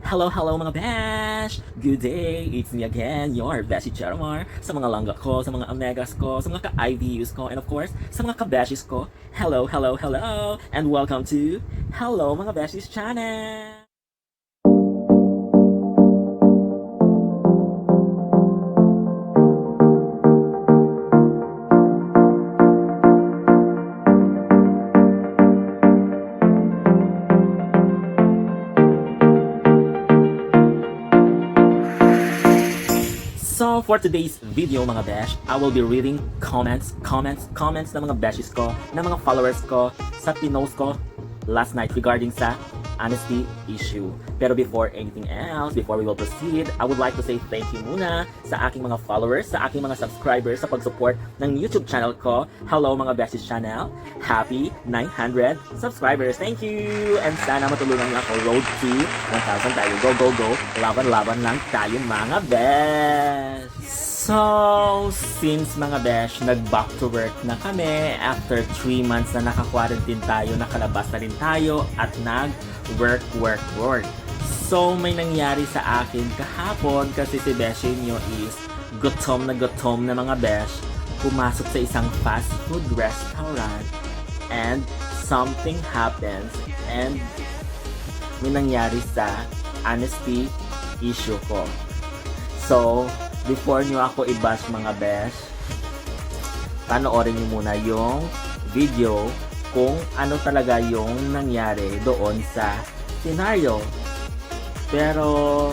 Hello mga besh! Good day! It's me again, your Beshi Cheramar. Sa mga langga ko, sa mga omegas ko, sa mga ka-IVUs ko, and of course, sa mga ka-beshies ko. Hello! And welcome to Hello mga beshies channel! So for today's video mga besh, I will be reading comments ng mga beshies ko, ng mga followers ko sa pinost ko last night regarding sa honesty issue. Pero before anything else, before we will proceed, I would like to say thank you muna sa aking mga followers, sa aking mga subscribers, sa pag-support ng YouTube channel ko, Hello mga Beshies channel. Happy 900 subscribers. Thank you! And sana matulungan niyo ako road to 1,000 tayo. Go! Laban lang tayo mga besh! So, since mga besh, nag-back to work na kami after 3 months na naka-quarantine tayo, nakalabas na rin tayo at nag-work. So, may nangyari sa akin kahapon kasi si beshi nyo is gutom na mga besh, pumasok sa isang fast food restaurant and something happens and may nangyari sa honesty issue ko. So, before nyo ako i-bash mga besh, panoorin nyo muna yung video kung ano talaga yung nangyari doon sa scenario. Pero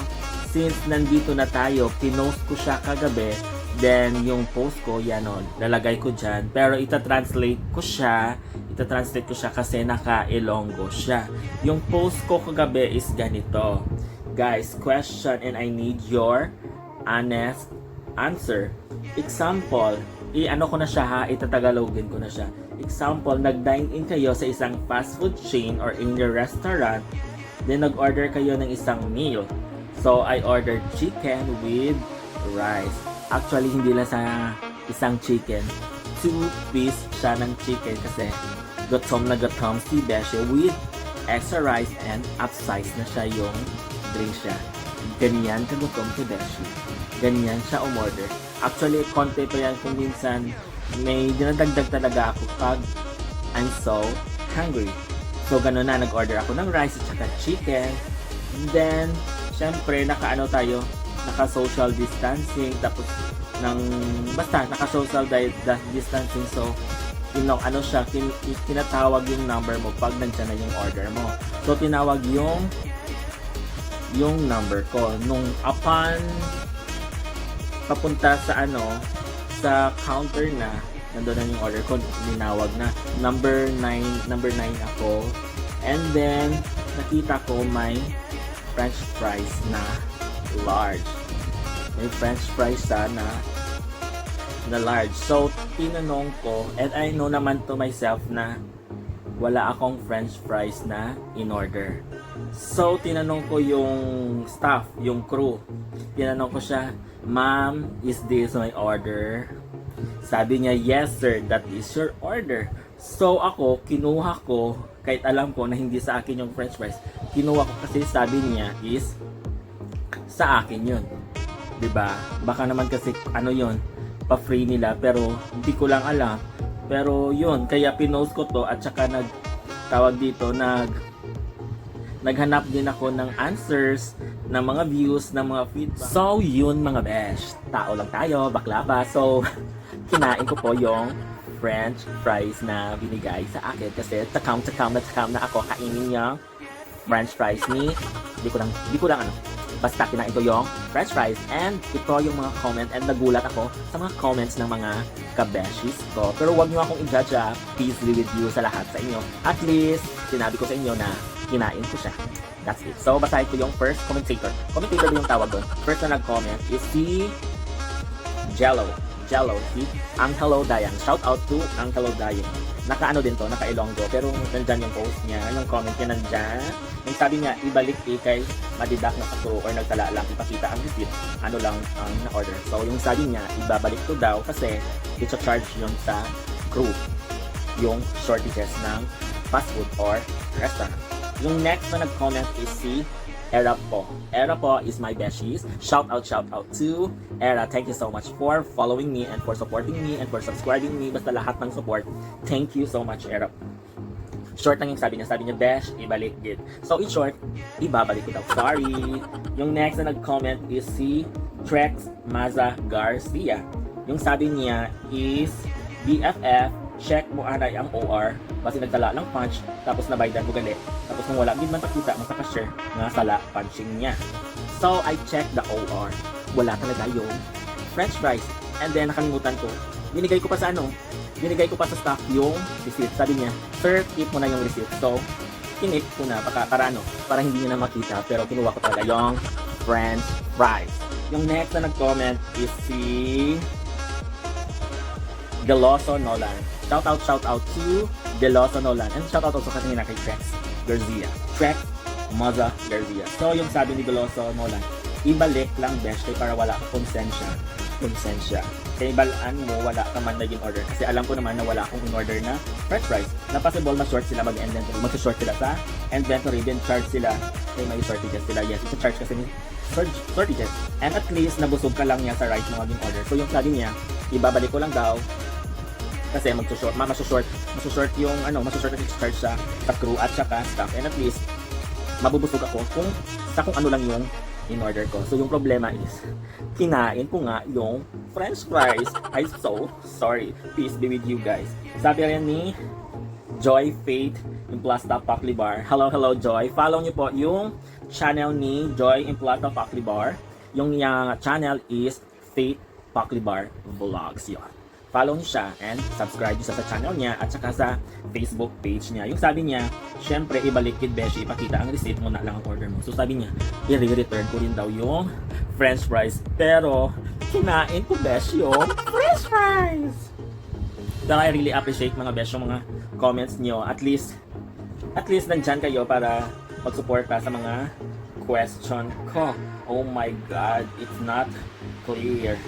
since nandito na tayo, pinost ko siya kagabi, then yung post ko, yan o, lalagay ko dyan. Pero itatranslate ko siya kasi naka-Ilonggo siya. Yung post ko kagabi is ganito. Guys, question and I need your honest answer. Example, i-ano ko na siya ha, itatagalogin ko na siya. Example, nag-dine in kayo sa isang fast food chain or in your restaurant, then nag-order kayo ng isang meal. So, I ordered chicken with rice. Actually, hindi lang sa isang chicken. 2 piece siya ng chicken kasi gutom na gutom si Beshe with extra rice and upsize na siya yung drink siya. Ganyan kagutom si Beshe. Ganyan siya umorder. Actually, konti pa yan kung minsan may dinadagdag talaga ako pag I'm so hungry. So, gano'n na, nag-order ako ng rice at saka chicken. And then, syempre, naka-social distancing. Tapos, naka-social distancing. So, tinatawag yung number mo pag nandiyan na yung order mo. So, tinawag yung number ko. Nung upon papunta sa counter na, nandun na yung order ko, ninawag na. Number 9 ako. And then, nakita ko may french fries na large. May french fries na large. So, tinanong ko, and I know naman to myself na wala akong french fries na in-order. So, tinanong ko yung staff, yung crew. Tinanong ko siya, "Ma'am, is this my order?" Sabi niya, "Yes sir, that is your order." So ako, kinuha ko, kahit alam ko na hindi sa akin yung french fries, kinuha ko kasi sabi niya is sa akin yun. Diba? Baka naman kasi yun, pa-free nila, pero hindi ko lang alam. Pero yun, kaya pinost ko to at saka naghanap din ako ng answers, ng mga views, ng mga feedback. So, yun mga besh. Tao lang tayo, bakla pa. So, kinain ko po yung french fries na binigay sa akin. Kasi takam na ako kainin yung french fries ni... Di ko lang Basta kinain ko yung french fries. And ito yung mga comment. And nagulat ako sa mga comments ng mga kabeshis ko. Pero wag nyo akong i-judge Peace be with you sa lahat sa inyo. At least, sinabi ko sa inyo na kinain ko siya. That's it. So, basahin ko yung first commentator. Commentator din yung tawag doon. First na nag-comment is si Jello, si Angelo Dayan. Shout out to Angelo Dayan. Naka-ano din to, naka-Ilonggo. Pero nandyan yung post niya, yung comment niya nandyan. Yung sabi niya, ibalik kay madidak na sa crew or nagtala lang, ipakita ang receipt. Ano lang ang na-order. So, yung sabi niya, ibabalik ko daw kasi i-charge yun sa crew. Yung shortages ng fast food or restaurant. Yung next na nag-comment is si Era po. Era po is my besties. Shout out to Era. Thank you so much for following me and for supporting me and for subscribing me. Basta lahat ng support. Thank you so much, Era. Short lang yung sabi niya. Sabi niya, Besh, ibalik git. So, in short, ibabalik ko daw. Sorry. Yung next na nag-comment is si Trex Maza Garcia. Yung sabi niya is, BFF, check mo aray ang OR. Kasi nagtala ng punch, tapos nabaydan mo gali. Tapos nung wala, hindi man pakita mo sa cashier, nga sala punching niya. So, I checked the OR. Wala talaga yung French fries. And then, nakalimutan ko. Binigay ko pa sa binigay ko pa sa staff yung receipt. Sabi niya, sir, keep mo na yung receipt. So, kinip ko na para hindi niya na makita. Pero kinuha ko talaga yung French fries. Yung next na nag-comment is si Deloso Nolan. Shout out to Deloso Nolan. And shout out also kanina kay Trex Garcia. Trex Maza Garcia. So, yung sabi ni Deloso Nolan, ibalik lang Besh para wala ka konsensya. Kaya ibalaan mo, wala ka man naging order. Kasi alam ko naman na wala akong in-order na french fries. Na possible ma-short sila mag-inventory. Mag-short sila sa inventory, then charge sila. Kaya may shortages sila. Yes, ito charge kasi ni shortages. And at least, nabusog ka lang niya sa rice mo maging order. So, yung sabi niya, ibabalik ko lang daw. Kasi mag-short yung charge sa crew at saka staff. And at least, mabubusog ako kung ano lang yung in order ko. So yung problema is, kinain ko nga yung french fries. I'm so sorry. Peace be with you guys. Sabi rin ni Joy Faith, yung Plasta Pakli Bar. Hello Joy. Follow niyo po yung channel ni Joy in Plasta Pakli Bar. Yung channel is Faith Pakli Bar Vlogs. Yun. Follow niyo siya and subscribe niyo sa channel niya at saka sa Facebook page niya. Yung sabi niya, syempre ibalik kid Beshi, ipakita ang receipt mo na lang ang order mo. So sabi niya, i-return ko rin daw yung french fries. Pero, kinain ko Beshi yung french fries! Pero I really appreciate mga Beshi yung mga comments niyo. At least nandyan kayo para mag-suporta sa mga question ko. Oh my God, it's not clear.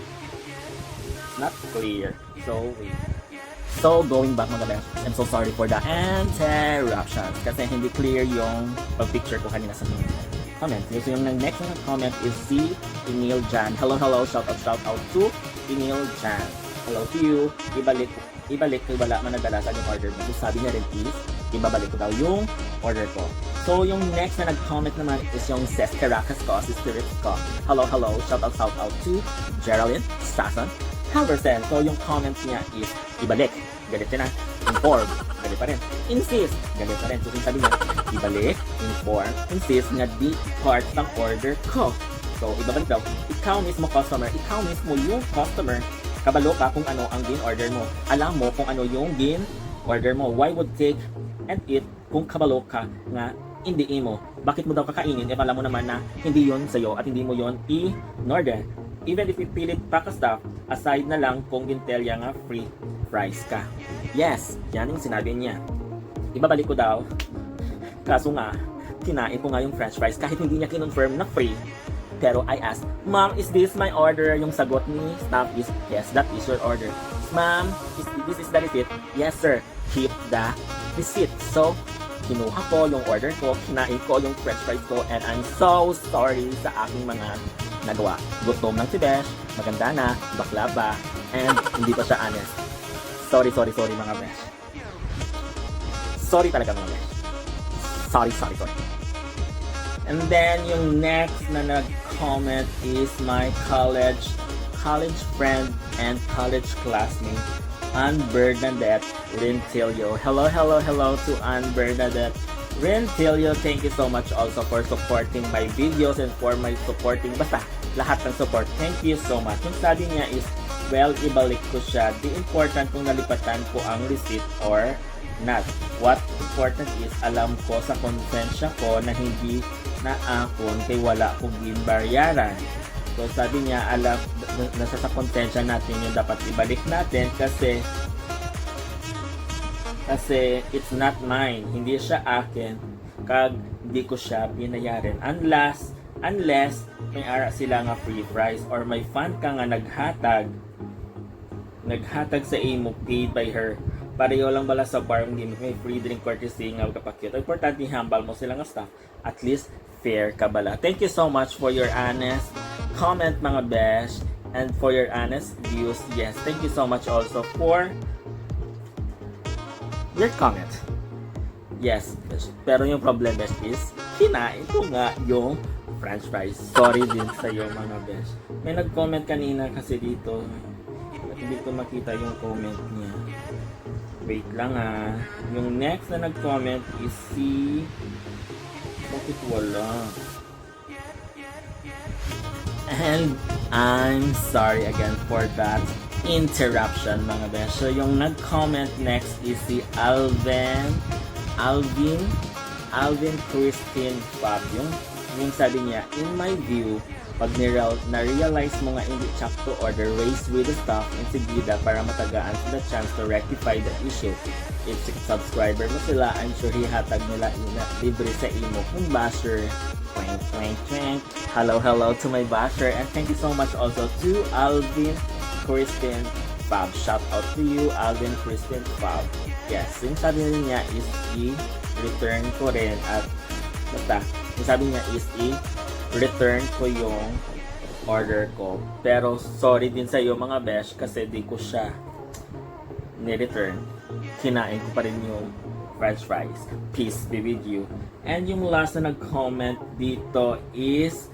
Not clear. So going back mga best, I'm so sorry for the interruptions kasi hindi clear yung pag-picture ko kanina sa mga comments. So yung next na comment is si Emil Jan. Hello, shout out to Emil Jan. Hello to you. Ibalik ko wala man nagdala sa yung order mo. So sabi niya rin is, ibabalik ko daw yung order ko. So yung next na nag-comment naman is yung Ses Caracas ko, si Spirits ko. Hello, shout out to Geraldine Sasson Halverson. So yung comments niya is, ibalik, galit na, inform, galit pa rin, insist, galit pa rin. So sabi niya, ibalik, inform, insist na di part ng order ko. So ibabalik daw, ikaw mismo customer, ikaw mismo yung customer, kabalo ka kung ano ang gin-order mo. Alam mo kung ano yung gin-order mo. Why would take and eat kung kabalo ka nga hindi mo? Bakit mo daw kakainin if alam mo naman na hindi yon sa'yo at hindi mo yon i-order? Even if ipilit pa ka staff, aside na lang kung gintelya nga free fries ka. Yes, yan yung sinabi niya. Ibabalik ko daw. Kaso nga, kinain ko nga yung french fries kahit hindi niya kinonfirm na free. Pero I asked, Ma'am, is this my order? Yung sagot ni staff is, yes, that is your order. Ma'am, this is the receipt? Yes, sir. Keep the receipt. So, kinuha ko yung order ko, kinain ko yung french fries ko, and I'm so sorry sa aking mga nagawa. Gutom lang si Besh, maganda na, bakla ba, and hindi pa siya honest. Sorry mga Besh. Sorry talaga mga Besh. Sorry. And then yung next na nag-comment is my college friend and college classmate, Ann Bernadette Rentilio. Hello to Ann Bernadette Rentilio. Thank you so much also for supporting my videos and for my supporting basta lahat ng support. Thank you so much. Yung sabi niya is, well, ibalik ko siya. The important kung nalipatan ko ang receipt or not. What important is, alam ko sa konsensya ko na hindi na akon kay wala kong ginbaryaran. So sabi niya, alam, nasa sa konsensya natin yung dapat ibalik natin kasi it's not mine. Hindi siya akin. Kag di ko siya binayaran. Unless may ara sila nga free fries or may fan ka nga naghatag sa imo paid by her. pareho lang bala sa bar ang gimmick, may free drink courtesy nga kapag cute. Importante hambal mo sila nga staff, at least fair ka bala. Thank you so much for your honest comment mga besh, and for your honest views. Yes, thank you so much also for your comment. Yes, pero yung problem besh is kinain ko nga yung french fries. Sorry din sa iyo mga besh. May nag-comment kanina kasi dito, hindi ko makita yung comment niya. Wait lang Yung next na nag-comment is si... Bakit wala? And I'm sorry again for that interruption mga besh. So yung nag-comment next is si Alvin Christine Fab. Yung sabi niya, in my view, pag na-realize mo nga hindi check to order, race with the staff and sigida para matagaan sila chance to rectify the issue. If subscriber mo sila, I'm sure hihatag nila libre sa imo kung basher. Twink, twink, twink. Hello to my basher, and thank you so much also to Alvin Christine Fab. Shout out to you, Alvin Christine Fab. Yes, yung sabi niya is i-return ko rin at basta, yung sabi niya is return ko yung order ko. Pero sorry din sa iyo mga besh kasi di ko siya ni-return. Kinain ko pa rin yung french fries. Peace be with you. And yung last na nag-comment dito is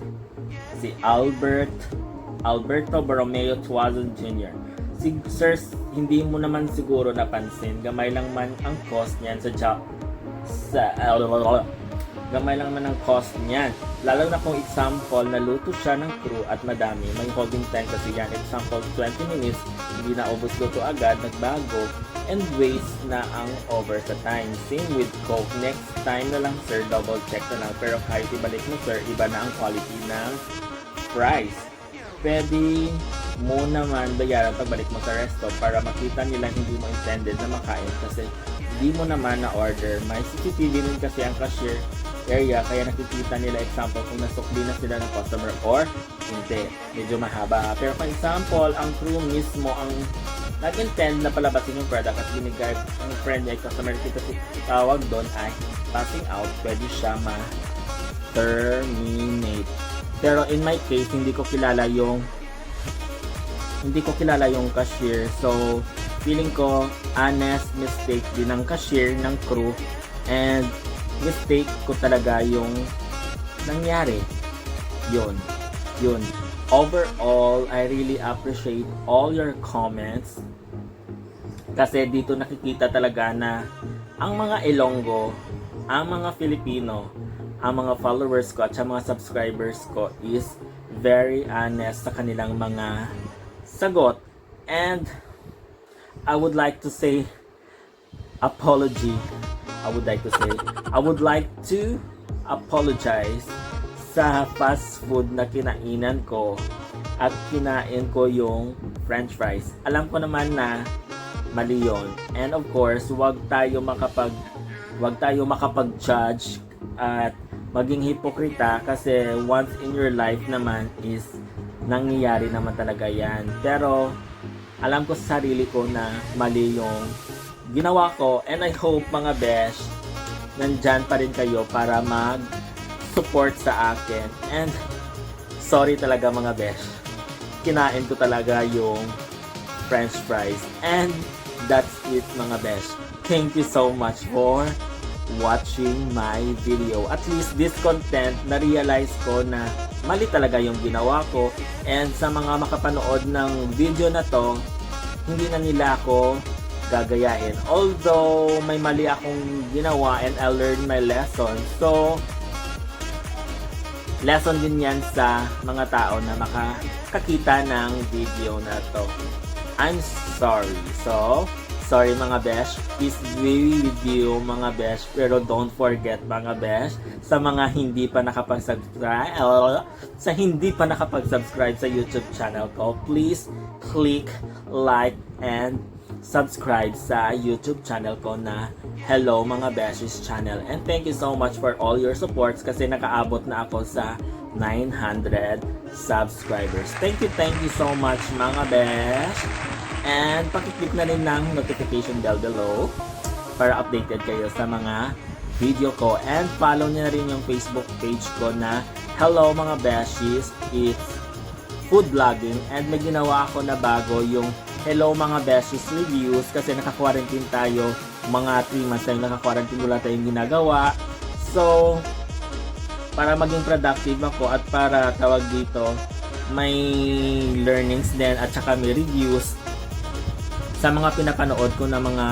si Alberto Borromeo Tuazon Jr. Sir, hindi mo naman siguro napansin, gamay lang man ang cost niyan gamay lang man ang cost niyan. Lalo na kung example, naluto siya ng crew at madami, may holding time kasi yan. Example, 20 minutes, hindi na ubos luto agad, nagbago, and waste na ang over sa time. Same with Coke. Next time na lang sir, double check na lang. Pero kahit ibalik mo sir, iba na ang quality ng price. Pwede mo naman bayaran pagbalik mo sa resto para makita nila hindi mo intended na makain kasi hindi mo naman na order. May CCTV rin kasi ang cashier area kaya nakikita nila example kung nasukli na sila ng customer or hindi. Medyo mahaba. Pero for example, ang crew mismo ang nag-intend na palabasin yung product at binigay ang friend niya customer kita si tawag doon ay passing out, pwede siya ma-terminate. Pero in my case, hindi ko kilala yung cashier. So, feeling ko honest mistake din ng cashier ng crew and mistake ko talaga yung nangyari. Yun. Overall, I really appreciate all your comments kasi dito nakikita talaga na ang mga Ilonggo, ang mga Filipino, ang mga followers ko at sa mga subscribers ko is very honest sa kanilang mga sagot. And I would like to say apology. I would like to apologize sa fast food na kinainan ko at kinain ko yung french fries. Alam ko naman na mali yun. And of course, wag tayo makapag-judge at maging hipokrita kasi once in your life naman is nangyayari naman talaga yan. Pero alam ko sa sarili ko na mali yung ginawa ko, and I hope mga besh nandyan pa rin kayo para mag-support sa akin. And sorry talaga mga besh, kinain ko talaga yung french fries. And that's it mga besh. Thank you so much for watching my video. At least this content, na-realize ko na mali talaga yung ginawa ko, and sa mga makapanood ng video na to, hindi na nila ako gagayain. Although may mali akong ginawa and I learned my lesson. So lesson din yan sa mga tao na makakakita ng video na to. I'm sorry. So sorry mga besh, peace be with you mga besh, pero don't forget mga besh, sa mga hindi pa nakapag-subscribe sa YouTube channel ko, please click like and subscribe sa YouTube channel ko na Hello Mga Beshies channel. And thank you so much for all your supports kasi nakaabot na ako sa 900 subscribers. Thank you so much mga besh. And pakiclick na rin ng notification bell below para updated kayo sa mga video ko. And follow niyo na rin yung Facebook page ko na Hello mga Beshies, it's food vlogging. And may ginawa ako na bago yung Hello mga Beshies reviews kasi naka-quarantine tayo. Mga 3 months tayong naka-quarantine, wala tayong ginagawa. So, para maging productive ako at para tawag dito, may learnings din at saka may reviews sa mga pinapanood ko na mga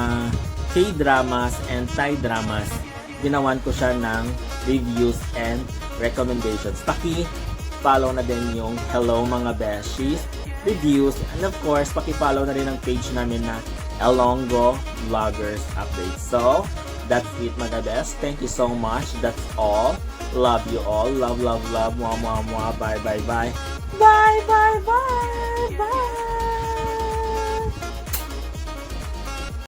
K-dramas and Thai dramas. Ginawan ko siya ng reviews and recommendations. Paki-follow na din yung Hello mga Beshies reviews, and of course, paki-follow na rin ang page namin na Elongo Vloggers Update. So, that's it mga best. Thank you so much. That's all. Love you all. Love, love, love. Mwah, mwah, mwah. Bye, bye, bye. Bye, bye, bye, bye.